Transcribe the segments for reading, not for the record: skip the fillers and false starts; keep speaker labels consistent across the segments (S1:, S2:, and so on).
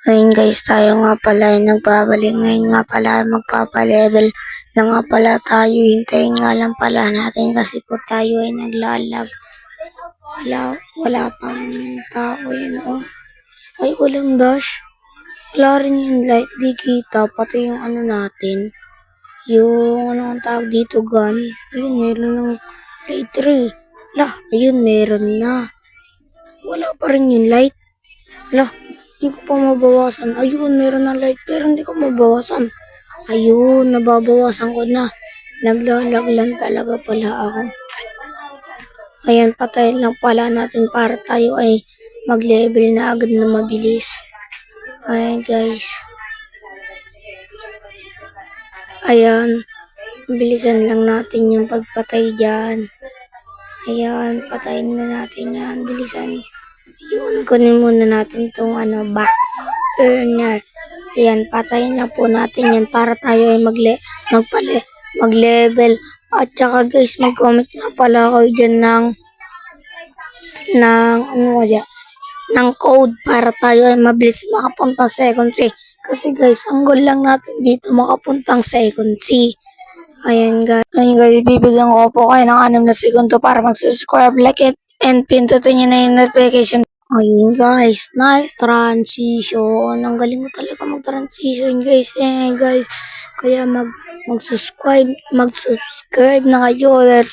S1: Ayun guys, tayo nga pala ay nagbabalik. Ngayon nga pala ay magpapalevel na nga pala tayo. Hintayin nga lang pala natin kasi po tayo ay naglalag. Wala pang tao yan oh. Ay walang dash. Wala rin yung light, di kita. Pati yung ano natin. Yung ano ang tawag dito gun. Ayun meron ng light 3. Lah, ayun meron na. Wala pa rin yung light. Lah, hindi ko pa mabawasan. Ayun, meron ng light pero hindi ko mabawasan. Ayun, nababawasan ko na. Naglalag lang talaga pala ako. Ayan, patayin lang pala natin para tayo ay mag-level na agad na mabilis. Ayan guys. Ayan, bilisan lang natin yung pagpatay dyan. Ayan, patayin na natin yan. Bilisan. Yun, kunin muna natin itong box earner. Ayan, patayin na po natin yan para tayo ay mag-level. At saka guys, mag-comment nga pala kayo dyan ng code para tayo ay mabilis makapuntang second C. Kasi guys, ang goal lang natin dito makapuntang second C. Ayan guys, bibigyan ko po kayo ng 6 na segundo para mag-subscribe, like it, and pindutin nyo na yung notification. Ayun guys, nice transition. Ang galing mo talaga mag-transition guys. Guys, kaya mag-subscribe na kayo dahil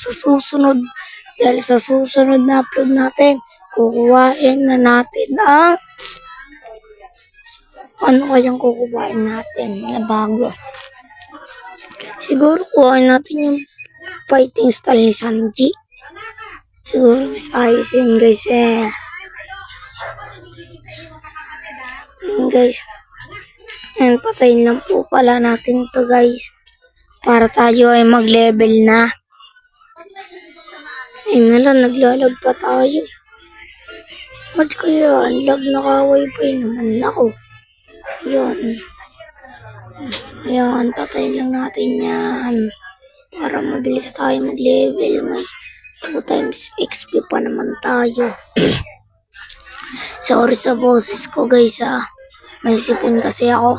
S1: sa susunod na upload natin, kukuhain na natin ang ano kayang kukuhain natin na bago. Siguro kuhain natin yung fighting style ni Sanji. Siguro mas ayos yun guys guys. And patayin lang po pala natin to guys. Para tayo ay mag-level na. Ayun na lang, naglalag pa tayo. Ba't kaya? Lag naka-wifi naman ako. Ayan, patayin lang natin yan. Para mabilis tayo mag-level. May 2 times XP pa naman tayo. Sorry sa boses ko guys May sipon kasi ako.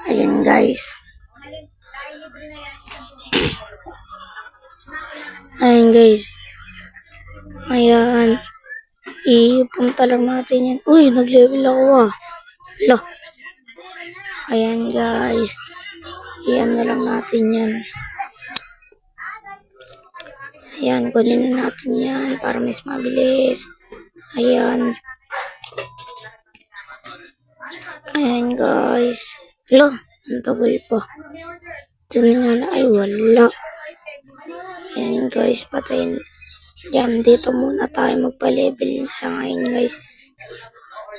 S1: Ayan guys. Ayan guys. Ayan. Ipunta lang natin yan. Uy, nag-level ako Loh. Ayan guys. Iyan na lang natin yan. Ayan, kunin na natin yan para mas mabilis. Ayan. Ayan guys. Loh, ang tagal pa. Tingnan na ay wala. Ayan guys, patayin. Yan, dito muna tayo magpa-level sa ngayon guys.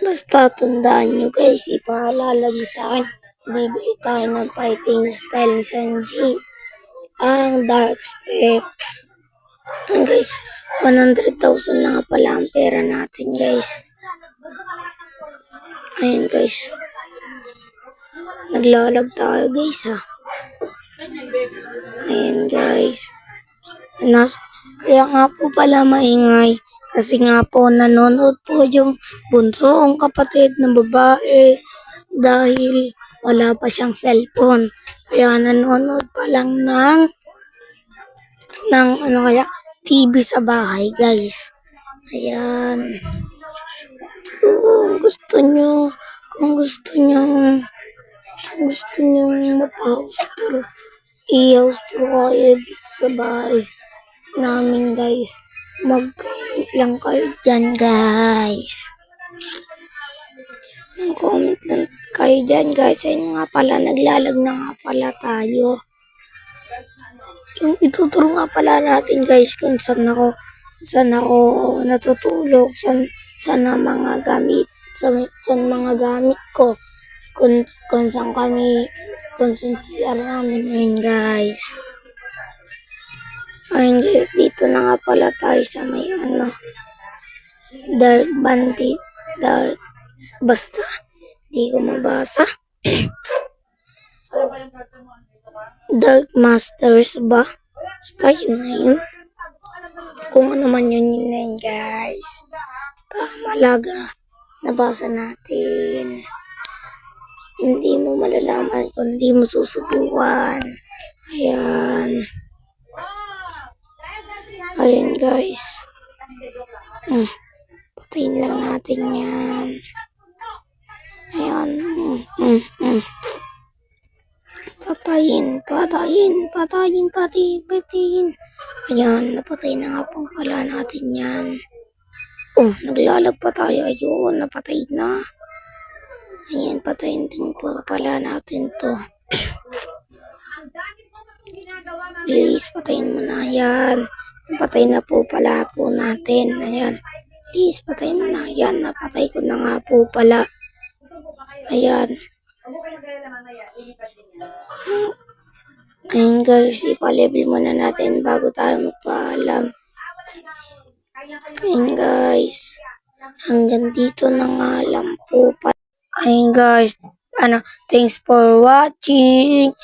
S1: Basta tandaan nyo guys, ipaalala nyo sa akin. Bibili tayo ng fighting style ni Sanji. Ang Dark Step. And guys, 100,000 na nga pala ang pera natin guys. Ayan guys. Naglalag tayo guys Ayan guys. Kaya nga po pala maingay. Kasi nga po nanonood po yung bunsong kapatid ng babae. Dahil wala pa siyang cellphone. Kaya nanonood pa lang ng TV sa bahay guys. Ayan. Kung gusto nyo mapa-house tour, i-house tour kayo dito sa bahay namin guys. Mag-comment lang kayo dyan guys. Mag-comment lang kayo dyan guys. Ayun nga pala, naglalag na nga pala tayo. Yung ituturo nga pala natin guys kung saan ako natutulog, saan mga gamit ko, kung saan CR namin ngayon guys. Ayun guys, dito na nga pala tayo sa may Dark Bandit, basta di ko mabasa. Dark Masters ba? Basta yun na yun. Kung ano man yun na yun guys. Basta malaga. Nabasa natin. Hindi mo malalaman kung hindi mo susubukan. Ayan. Ayan guys. Patayin lang natin yan. Ayan. Patayin. Ayan, napatay na nga po pala natin yan. Naglalag pa tayo. Ayun, napatay na. Ayan, patayin din po pala natin to. Please, patayin mo na yan. Napatay na po pala po natin. Ayan. Please, patayin mo na. Ayan, napatay ko na nga po pala. Ayan. Ayan guys, ipalevel muna natin bago tayo magpaalam. Ayan guys. Hanggang dito na nga lang po pala. Ayan guys. Thanks for watching.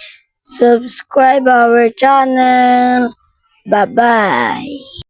S1: Subscribe our channel. Bye-bye.